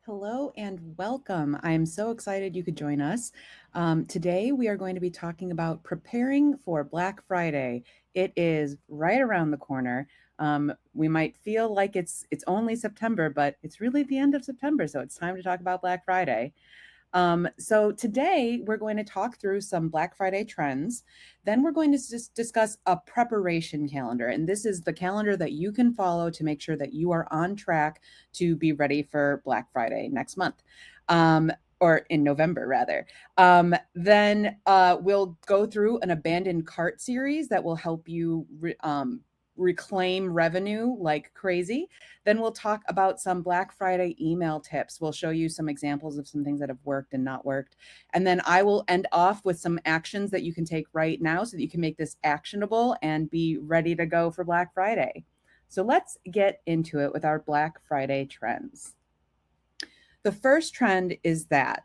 Hello and welcome. I'm so excited you could join us. Today, we are going to be talking about preparing for Black Friday. It is right around the corner. We might feel like it's only September, but it's really the end of September, so it's time to talk about Black Friday. So today we're going to talk through some Black Friday trends. Then we're going to just discuss a preparation calendar. And this is the calendar that you can follow to make sure that you are on track to be ready for Black Friday next month. Or in November, rather. Then we'll go through an abandoned cart series that will help you reclaim revenue like crazy. Then we'll talk about some Black Friday email tips. We'll show you some examples of some things that have worked and not worked. And then I will end off with some actions that you can take right now so that you can make this actionable and be ready to go for Black Friday. So let's get into it with our Black Friday trends. The first trend is that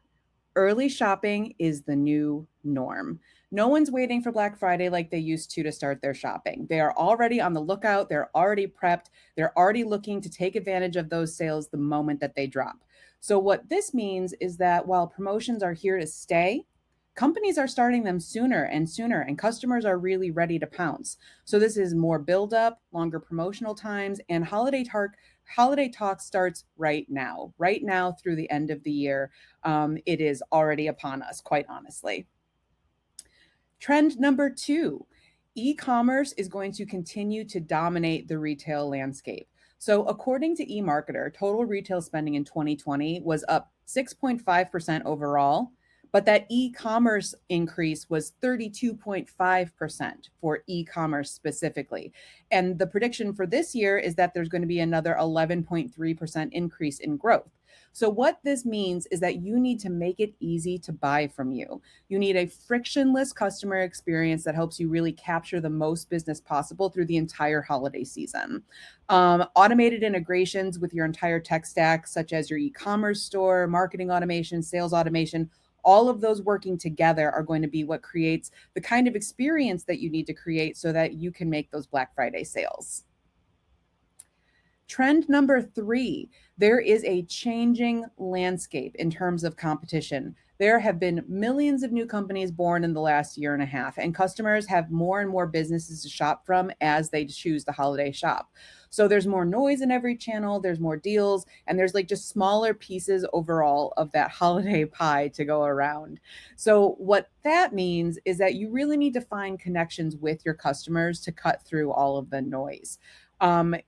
early shopping is the new norm. No one's waiting for Black Friday like they used to start their shopping. They are already on the lookout, they're already prepped, they're already looking to take advantage of those sales the moment that they drop. So, what this means is that while promotions are here to stay, companies are starting them sooner and sooner, and customers are really ready to pounce. So, this is more buildup, longer promotional times, and holiday talk starts right now through the end of the year. It is already upon us, quite honestly. Trend number two, e-commerce is going to continue to dominate the retail landscape. So, according to eMarketer, total retail spending in 2020 was up 6.5% overall, but that e-commerce increase was 32.5% for e-commerce specifically. And the prediction for this year is that there's going to be another 11.3% increase in growth. So, what this means is that you need to make it easy to buy from you. You need a frictionless customer experience that helps you really capture the most business possible through the entire holiday season. Automated integrations with your entire tech stack, such as your e commerce store, marketing automation, sales automation, all of those working together are going to be what creates the kind of experience that you need to create so that you can make those Black Friday sales. Trend number three, there is a changing landscape in terms of competition. There have been millions of new companies born in the last year and a half, and customers have more and more businesses to shop from as they choose the holiday shop. So there's more noise in every channel, there's more deals, and there's like just smaller pieces overall of that holiday pie to go around. So, what that means is that you really need to find connections with your customers to cut through all of the noise.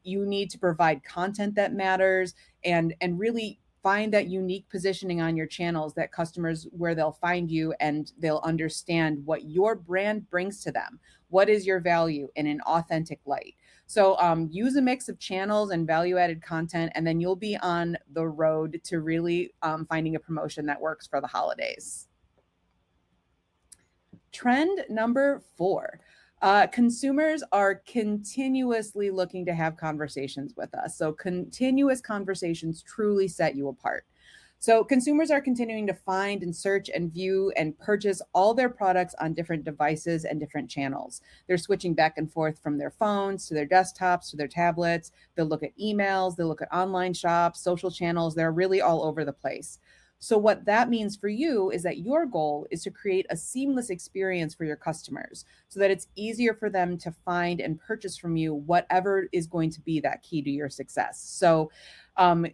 You need to provide content that matters and really find that unique positioning on your channels that customers where they'll find you and they'll understand what your brand brings to them. What is your value in an authentic light? So use a mix of channels and value added content, and then you'll be on the road to really finding a promotion that works for the holidays. Trend number four. Consumers are continuously looking to have conversations with us. So, continuous conversations truly set you apart. So, consumers are continuing to find and search and view and purchase all their products on different devices and different channels. They're switching back and forth from their phones to their desktops to their tablets. They'll look at emails, they'll look at online shops, social channels. They're really all over the place. So, what that means for you is that your goal is to create a seamless experience for your customers so that it's easier for them to find and purchase from you whatever is going to be that key to your success. So,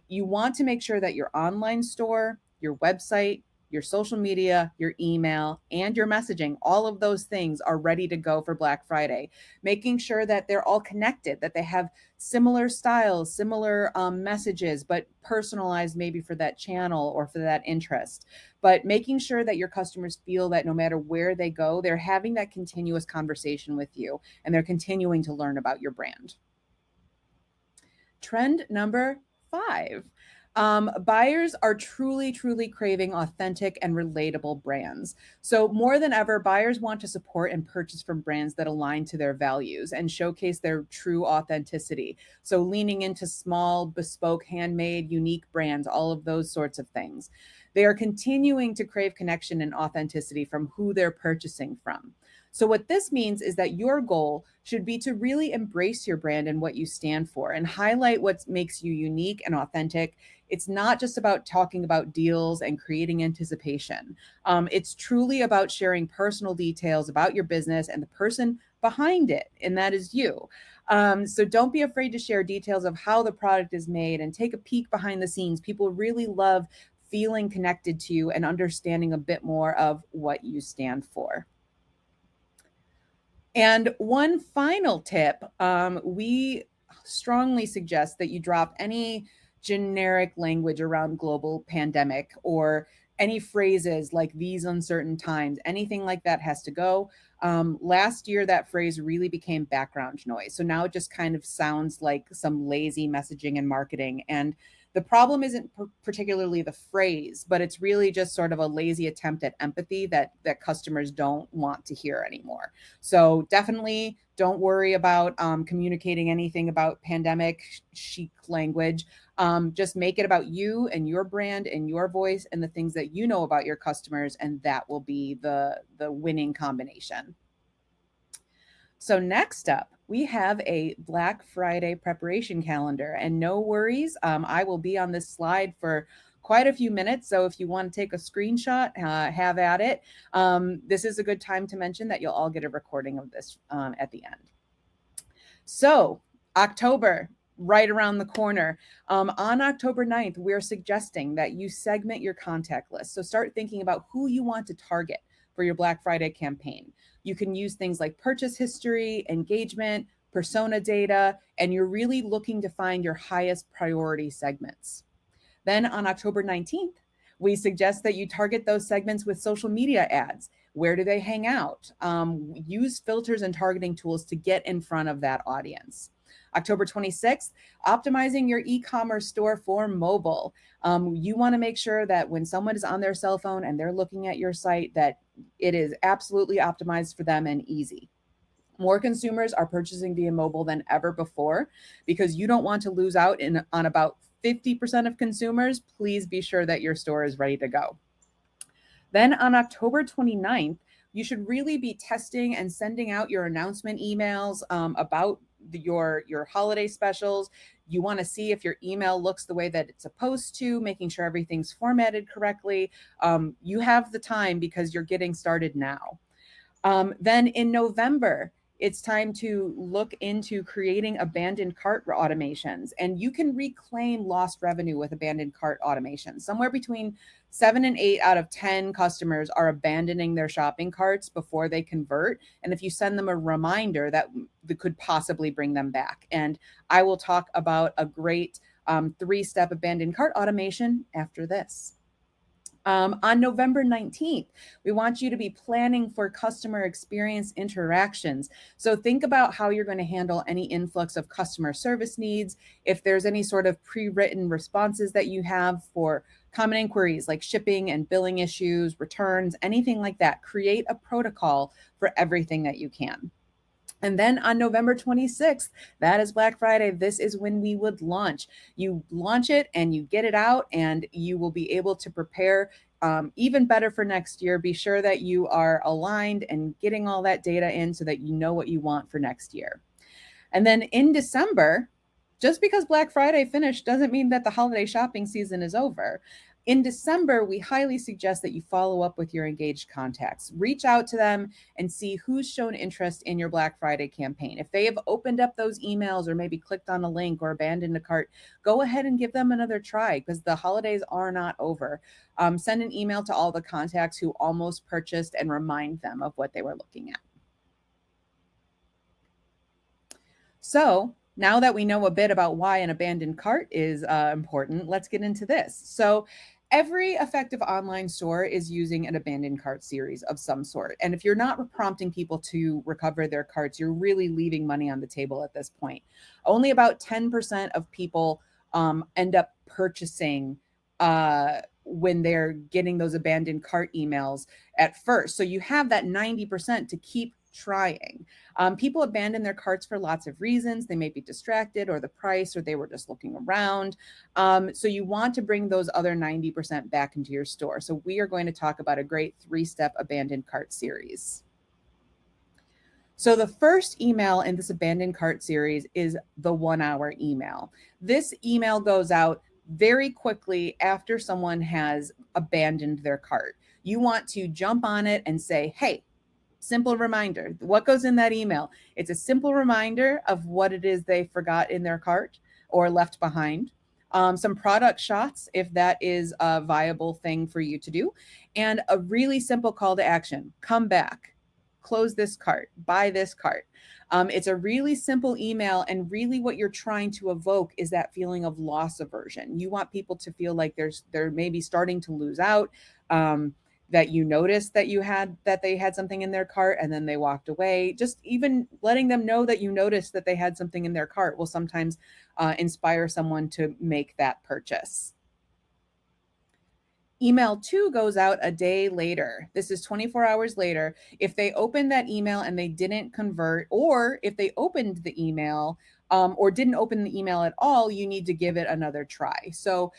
you want to make sure that your online store, your website, your social media, your email, and your messaging, all of those things are ready to go for Black Friday. Making sure that they're all connected, that they have similar styles, similar messages, but personalized maybe for that channel or for that interest. But making sure that your customers feel that no matter where they go, they're having that continuous conversation with you and they're continuing to learn about your brand. Trend number five. Buyers are truly craving authentic and relatable brands. So, more than ever, buyers want to support and purchase from brands that align to their values and showcase their true authenticity. So, leaning into small, bespoke, handmade, unique brands, all of those sorts of things. They are continuing to crave connection and authenticity from who they're purchasing from. So, what this means is that your goal should be to really embrace your brand and what you stand for and highlight what makes you unique and authentic. It's not just about talking about deals and creating anticipation. It's truly about sharing personal details about your business and the person behind it, and that is you. So don't be afraid to share details of how the product is made and take a peek behind the scenes. People really love feeling connected to you and understanding a bit more of what you stand for. And one final tip, we strongly suggest that you drop any generic language around global pandemic or any phrases like these uncertain times. Anything like that has to go. Last year, that phrase really became background noise. So now it just kind of sounds like some lazy messaging and marketing. And the problem isn't particularly the phrase, but it's really just sort of a lazy attempt at empathy that customers don't want to hear anymore. So definitely don't worry about communicating anything about pandemic chic language. Just make it about you and your brand and your voice and the things that you know about your customers, and that will be the winning combination. So next up, we have a Black Friday preparation calendar, and no worries, I will be on this slide for quite a few minutes. So if you want to take a screenshot, have at it. This is a good time to mention that you'll all get a recording of this at the end. So October, right around the corner. On October 9th, we're suggesting that you segment your contact list. So start thinking about who you want to target for your Black Friday campaign. You can use things like purchase history, engagement, persona data, and you're really looking to find your highest priority segments. Then on October 19th, we suggest that you target those segments with social media ads. Where do they hang out? Use filters and targeting tools to get in front of that audience. October 26th, optimizing your e-commerce store for mobile. You want to make sure that when someone is on their cell phone and they're looking at your site, that it is absolutely optimized for them and easy. More consumers are purchasing via mobile than ever before because you don't want to lose out on about 50% of consumers. Please be sure that your store is ready to go. Then on October 29th, you should really be testing and sending out your announcement emails about your holiday specials. You want to see if your email looks the way that it's supposed to, making sure everything's formatted correctly. You have the time because you're getting started now. Then in November, it's time to look into creating abandoned cart automations, and you can reclaim lost revenue with abandoned cart automations. Somewhere between 7 and 8 out of 10 customers are abandoning their shopping carts before they convert. And if you send them a reminder, that could possibly bring them back. And I will talk about a great 3-step abandoned cart automation after this. On November 19th, we want you to be planning for customer experience interactions. So think about how you're going to handle any influx of customer service needs. If there's any sort of pre-written responses that you have for common inquiries like shipping and billing issues, returns, anything like that, create a protocol for everything that you can. And then on November 26th, that is Black Friday. This is when we would launch. You launch it and you get it out, and you will be able to prepare even better for next year. Be sure that you are aligned and getting all that data in so that you know what you want for next year. And then in December, just because Black Friday finished doesn't mean that the holiday shopping season is over. In December, we highly suggest that you follow up with your engaged contacts. Reach out to them and see who's shown interest in your Black Friday campaign. If they have opened up those emails or maybe clicked on a link or abandoned a cart, go ahead and give them another try because the holidays are not over. Send an email to all the contacts who almost purchased and remind them of what they were looking at. So now that we know a bit about why an abandoned cart is important, let's get into this. So every effective online store is using an abandoned cart series of some sort. And if you're not prompting people to recover their carts, you're really leaving money on the table at this point. Only about 10% of people end up purchasing when they're getting those abandoned cart emails at first. So you have that 90% to keep trying. People abandon their carts for lots of reasons. They may be distracted, or the price, or they were just looking around. So you want to bring those other 90% back into your store. So we are going to talk about a great 3-step abandoned cart series. So the first email in this abandoned cart series is the 1 hour email. This email goes out very quickly after someone has abandoned their cart. You want to jump on it and say, hey, simple reminder. What goes in that email? It's a simple reminder of what it is they forgot in their cart or left behind. Some product shots, if that is a viable thing for you to do, and a really simple call to action. Come back, close this cart, buy this cart. It's a really simple email, and really what you're trying to evoke is that feeling of loss aversion. You want people to feel like they're maybe starting to lose out. That you noticed that they had something in their cart and then they walked away. Just even letting them know that you noticed that they had something in their cart will sometimes inspire someone to make that purchase. Email 2 goes out a day later. This is 24 hours later. If they opened that email and they didn't convert, or if they opened the email or didn't open the email at all, you need to give it another try. So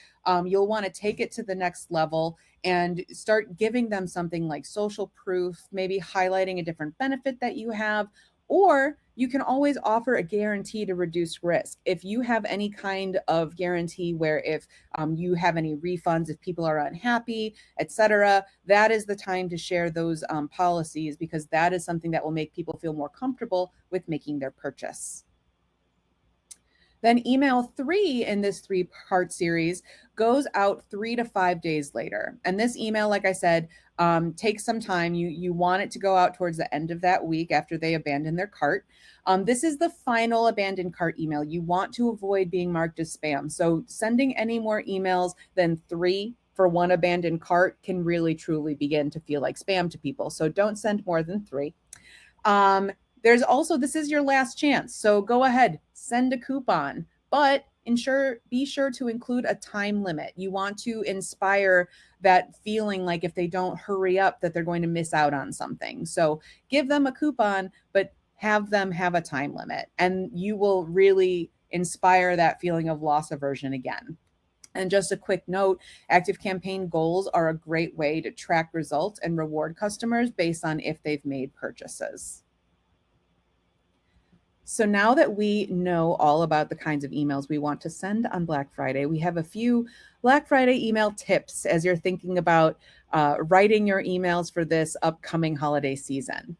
you'll want to take it to the next level and start giving them something like social proof, maybe highlighting a different benefit that you have, or you can always offer a guarantee to reduce risk. If you have any kind of guarantee where if you have any refunds, if people are unhappy, etc., that is the time to share those policies, because that is something that will make people feel more comfortable with making their purchase. Then email 3 in this 3-part series goes out 3 to 5 days later. And this email, like I said, takes some time. You want it to go out towards the end of that week after they abandon their cart. This is the final abandoned cart email. You want to avoid being marked as spam. So sending any more emails than 3 for one abandoned cart can really truly begin to feel like spam to people. So don't send more than 3. There's also, this is your last chance. So go ahead, send a coupon, but be sure to include a time limit. You want to inspire that feeling like if they don't hurry up that they're going to miss out on something. So give them a coupon, but have them have a time limit, and you will really inspire that feeling of loss aversion again. And just a quick note, ActiveCampaign goals are a great way to track results and reward customers based on if they've made purchases. So now that we know all about the kinds of emails we want to send on Black Friday, we have a few Black Friday email tips as you're thinking about writing your emails for this upcoming holiday season.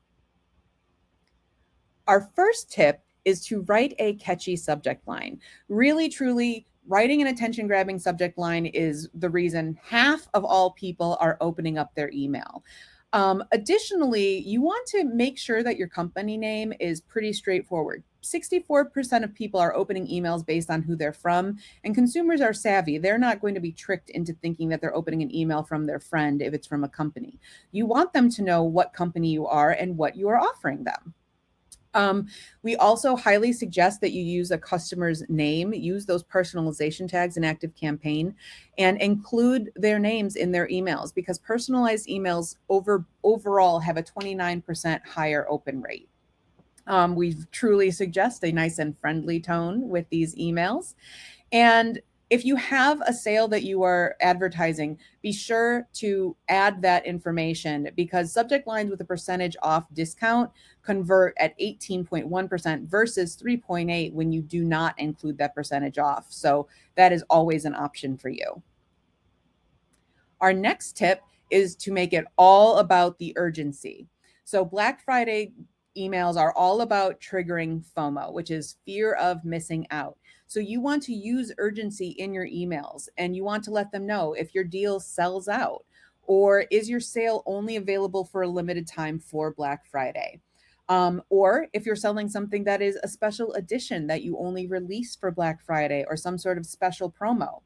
Our first tip is to write a catchy subject line. Really, truly, writing an attention grabbing subject line is the reason half of all people are opening up their email. Additionally, you want to make sure that your company name is pretty straightforward. 64% of people are opening emails based on who they're from, and consumers are savvy. They're not going to be tricked into thinking that they're opening an email from their friend if it's from a company. You want them to know what company you are and what you are offering them. We also highly suggest that you use a customer's name, use those personalization tags in ActiveCampaign, and include their names in their emails, because personalized emails overall have a 29% higher open rate. We truly suggest a nice and friendly tone with these emails. And if you have a sale that you are advertising, be sure to add that information, because subject lines with a percentage off discount convert at 18.1% versus 3.8 when you do not include that percentage off. So that is always an option for you. Our next tip is to make it all about the urgency. So Black Friday emails are all about triggering FOMO, which is fear of missing out. So you want to use urgency in your emails, and you want to let them know if your deal sells out, or is your sale only available for a limited time for Black Friday. Or if you're selling something that is a special edition that you only release for Black Friday, or some sort of special promo.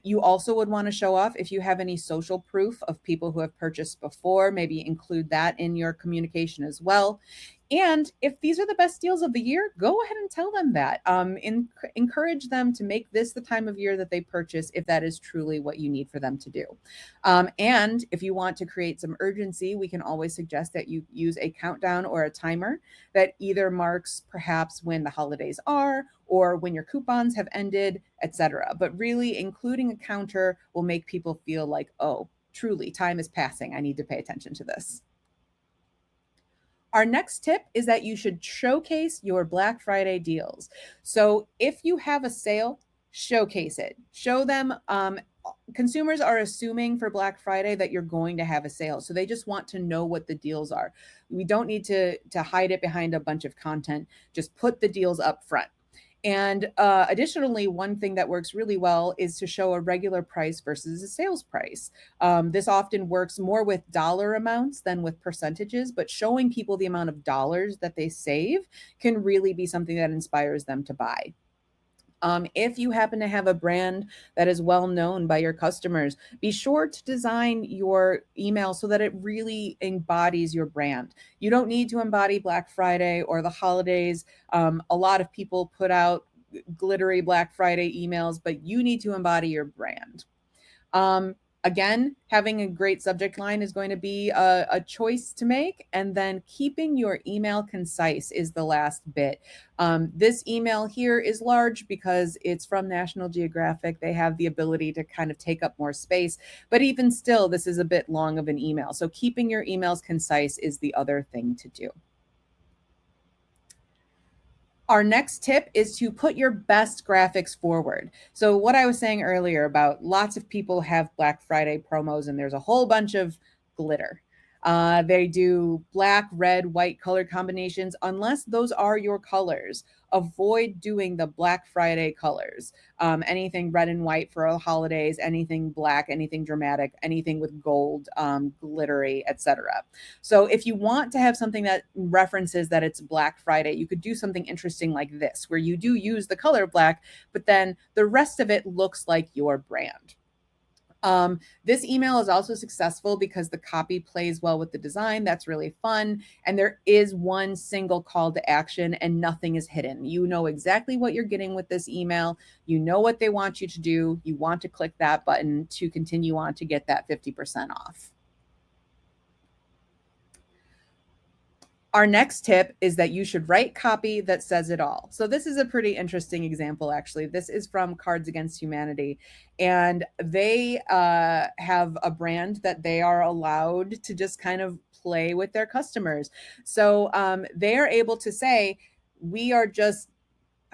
You also would want to show off if you have any social proof of people who have purchased before, maybe include that in your communication as well. And if these are the best deals of the year, go ahead and tell them that. Encourage them to make this the time of year that they purchase, if that is truly what you need for them to do. And if you want to create some urgency, we can always suggest that you use a countdown or a timer that either marks perhaps when the holidays are, or when your coupons have ended, etc. But really, including a counter will make people feel like, oh, truly, time is passing. I need to pay attention to this. Our next tip is that you should showcase your Black Friday deals. So if you have a sale, showcase it. Show them. Consumers are assuming for Black Friday that you're going to have a sale, so they just want to know what the deals are. We don't need to hide it behind a bunch of content. Just put the deals up front. And additionally, one thing that works really well is to show a regular price versus a sales price. This often works more with dollar amounts than with percentages, but showing people the amount of dollars that they save can really be something that inspires them to buy. If you happen to have a brand that is well known by your customers, be sure to design your email so that it really embodies your brand. You don't need to embody Black Friday or the holidays. A lot of people put out glittery Black Friday emails, but you need to embody your brand. Um, Again, having a great subject line is going to be a choice to make. And then keeping your email concise is the last bit. This email here is large because it's from National Geographic. They have the ability to kind of take up more space. But even still, this is a bit long of an email. So keeping your emails concise is the other thing to do. Our next tip is to put your best graphics forward. So, what I was saying earlier about lots of people have Black Friday promos, and there's a whole bunch of glitter. They do black, red, white color combinations. Unless those are your colors, avoid doing the Black Friday colors. Anything red and white for the holidays, anything black, anything dramatic, anything with gold, glittery, etc. So if you want to have something that references that it's Black Friday, you could do something interesting like this, where you do use the color black, but then the rest of it looks like your brand. This email is also successful because the copy plays well with the design. That's really fun. And there is one single call to action and nothing is hidden. You know exactly what you're getting with this email. You know what they want you to do. You want to click that button to continue on to get that 50% off. Our next tip is that you should write copy that says it all. So, this is a pretty interesting example, actually. This is from Cards Against Humanity, and they have a brand that they are allowed to just kind of play with their customers. So, they are able to say, we are just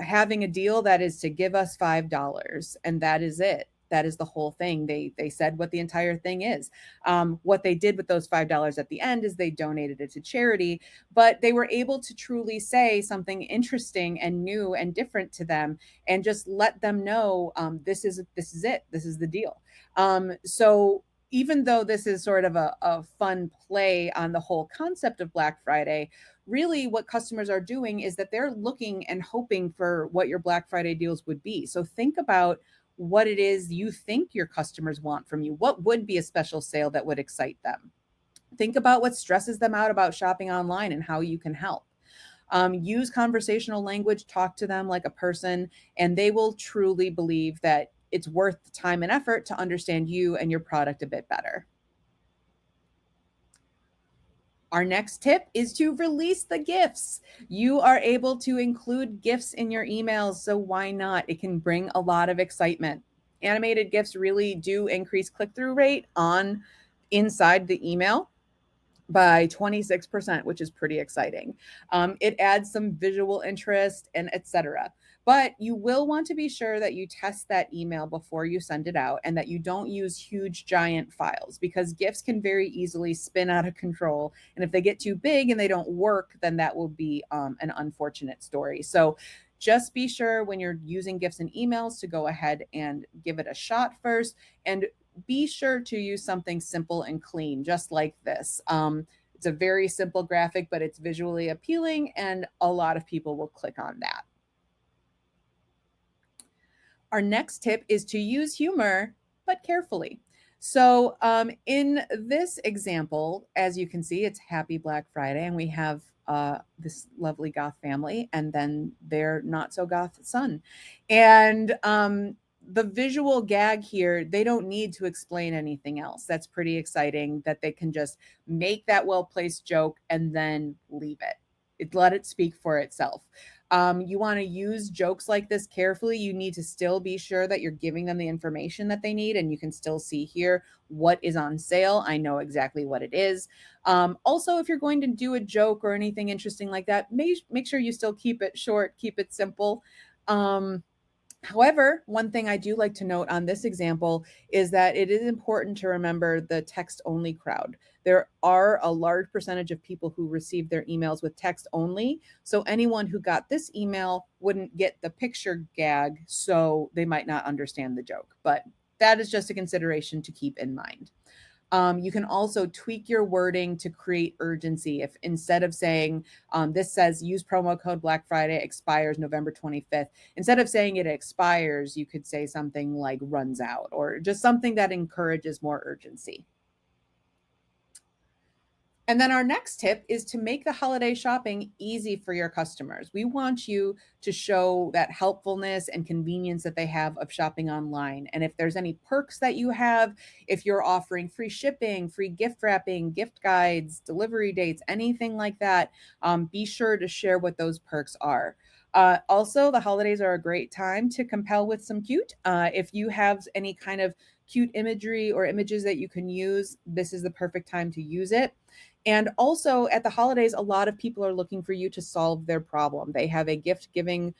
having a deal that is to give us $5 and that is it. That is the whole thing. They said what the entire thing is. What they did with those $5 at the end is they donated it to charity, but they were able to truly say something interesting and new and different to them, and just let them know, this is it. This is the deal. So even though this is sort of a fun play on the whole concept of Black Friday, really what customers are doing is that they're looking and hoping for what your Black Friday deals would be. So think about what it is you think your customers want from you. What would be a special sale that would excite them? Think about what stresses them out about shopping online and how you can help. Use conversational language, talk to them like a person, and they will truly believe that it's worth the time and effort to understand you and your product a bit better. Our next tip is to release the gifts. You are able to include gifts in your emails, so why not? It can bring a lot of excitement. Animated gifts really do increase click-through rate on inside the email by 26%, which is pretty exciting. It adds some visual interest and etc. But you will want to be sure that you test that email before you send it out and that you don't use huge giant files, because gifts can very easily spin out of control. And if they get too big and they don't work, then that will be an unfortunate story. So just be sure when you're using gifts and emails to go ahead and give it a shot first, and be sure to use something simple and clean, just like this. It's a very simple graphic, but it's visually appealing, and a lot of people will click on that. Our next tip is to use humor, but carefully. So, in this example, as you can see, it's Happy Black Friday, and we have this lovely goth family, and then their not so goth son. And the visual gag here, they don't need to explain anything else. That's pretty exciting that they can just make that well placed joke and then leave it. Let it speak for itself. You want to use jokes like this carefully. You need to still be sure that you're giving them the information that they need, and you can still see here what is on sale. I know exactly what it is. Also, if you're going to do a joke or anything interesting like that, make sure you still keep it short, keep it simple. However, one thing I do like to note on this example is that it is important to remember the text only crowd. There are a large percentage of people who receive their emails with text only. So anyone who got this email wouldn't get the picture gag, so they might not understand the joke. But that is just a consideration to keep in mind. You can also tweak your wording to create urgency. If instead of saying, this says use promo code Black Friday expires November 25th, instead of saying it expires, you could say something like runs out or just something that encourages more urgency. And then our next tip is to make the holiday shopping easy for your customers. We want you to show that helpfulness and convenience that they have of shopping online. And if there's any perks that you have, if you're offering free shipping, free gift wrapping, gift guides, delivery dates, anything like that, be sure to share what those perks are. Also, the holidays are a great time to compel with some cute. If you have any kind of cute imagery or images that you can use, this is the perfect time to use it. And also at the holidays, a lot of people are looking for you to solve their problem. They have a gift giving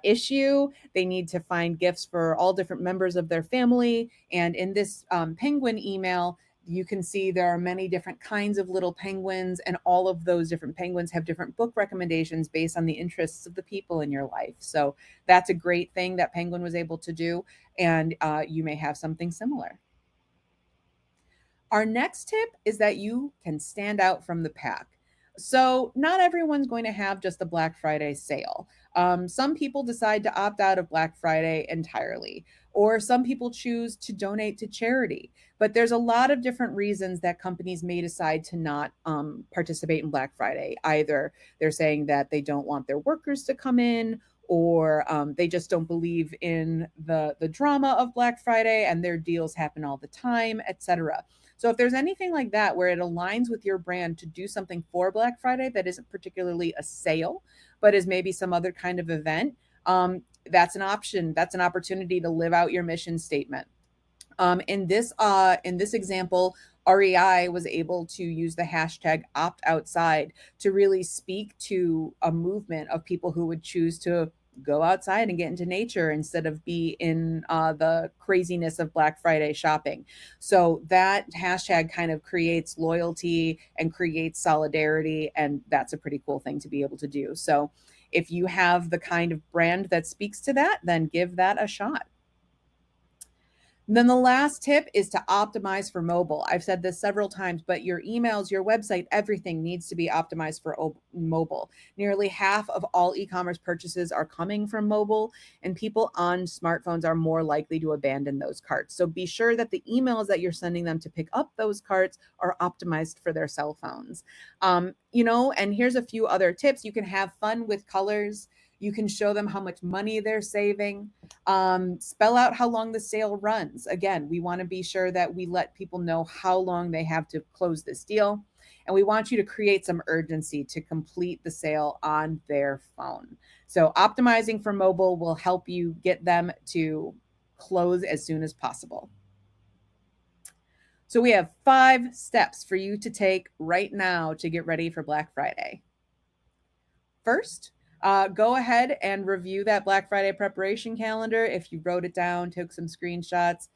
issue. They need to find gifts for all different members of their family. And in this penguin email, you can see there are many different kinds of little penguins, and all of those different penguins have different book recommendations based on the interests of the people in your life. So that's a great thing that Penguin was able to do. And you may have something similar. Our next tip is that you can stand out from the pack. So, not everyone's going to have just a Black Friday sale. Some people decide to opt out of Black Friday entirely, or some people choose to donate to charity. But there's a lot of different reasons that companies may decide to not participate in Black Friday. Either they're saying that they don't want their workers to come in, or they just don't believe in the drama of Black Friday and their deals happen all the time, etc. So if there's anything like that where it aligns with your brand to do something for Black Friday that isn't particularly a sale, but is maybe some other kind of event, that's an option. That's an opportunity to live out your mission statement. In this example, REI was able to use the hashtag opt outside to really speak to a movement of people who would choose to go outside and get into nature instead of be in the craziness of Black Friday shopping. So that hashtag kind of creates loyalty and creates solidarity, and that's a pretty cool thing to be able to do. So if you have the kind of brand that speaks to that, then give that a shot. And then the last tip is to optimize for mobile. I've said this several times, but your emails, your website, everything needs to be optimized for mobile. Nearly half of all e commerce purchases are coming from mobile, and people on smartphones are more likely to abandon those carts. So be sure that the emails that you're sending them to pick up those carts are optimized for their cell phones. And here's a few other tips. You can have fun with colors. You can show them how much money they're saving. Spell out how long the sale runs. Again, we want to be sure that we let people know how long they have to close this deal. And we want you to create some urgency to complete the sale on their phone. So, optimizing for mobile will help you get them to close as soon as possible. So, we have 5 steps for you to take right now to get ready for Black Friday. First, go ahead and review that Black Friday preparation calendar. If you wrote it down, took some screenshots,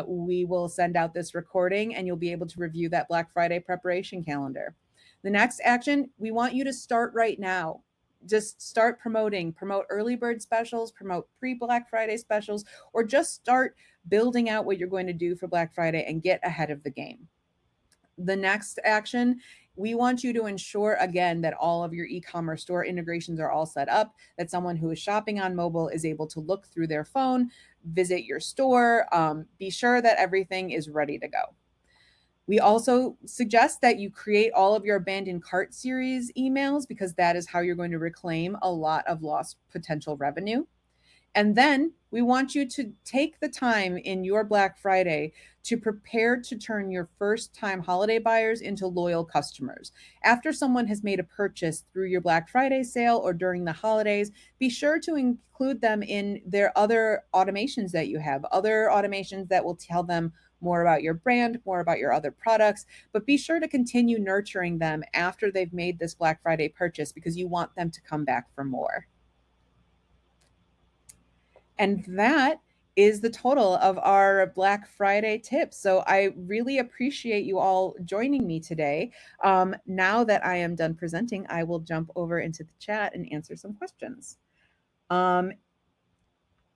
we will send out this recording and you'll be able to review that Black Friday preparation calendar. The next action, we want you to start right now. Just start promote early bird specials, promote pre Black Friday specials, or just start building out what you're going to do for Black Friday and get ahead of the game. The next action, we want you to ensure again that all of your e-commerce store integrations are all set up, that someone who is shopping on mobile is able to look through their phone, visit your store, be sure that everything is ready to go. We also suggest that you create all of your abandoned cart series emails because that is how you're going to reclaim a lot of lost potential revenue. And then we want you to take the time in your Black Friday to prepare to turn your first time holiday buyers into loyal customers. After someone has made a purchase through your Black Friday sale or during the holidays, be sure to include them in their other automations that you have, other automations that will tell them more about your brand, more about your other products, but be sure to continue nurturing them after they've made this Black Friday purchase because you want them to come back for more. And that is the total of our Black Friday tips. So I really appreciate you all joining me today. Now that I am done presenting, I will jump over into the chat and answer some questions. Um,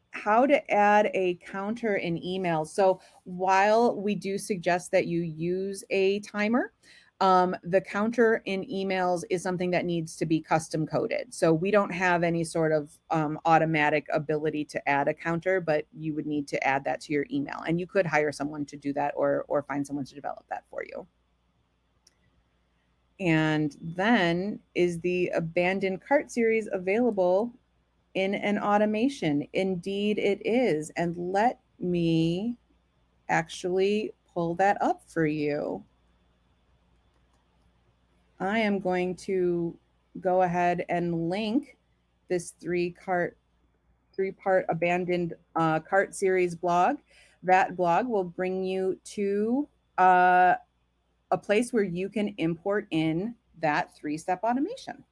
how to add a counter in email. So while we do suggest that you use a timer, the counter in emails is something that needs to be custom coded. So we don't have any sort of automatic ability to add a counter, but you would need to add that to your email. And you could hire someone to do that or find someone to develop that for you. And then is the abandoned cart series available in an automation? Indeed, it is. And let me actually pull that up for you. I am going to go ahead and link this three-part abandoned cart series blog. That blog will bring you to a place where you can import in that three-step automation.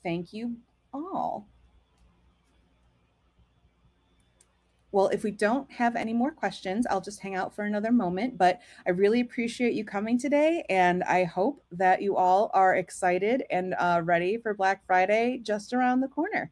Thank you all. Well, if we don't have any more questions, I'll just hang out for another moment. But I really appreciate you coming today. And I hope that you all are excited and ready for Black Friday just around the corner.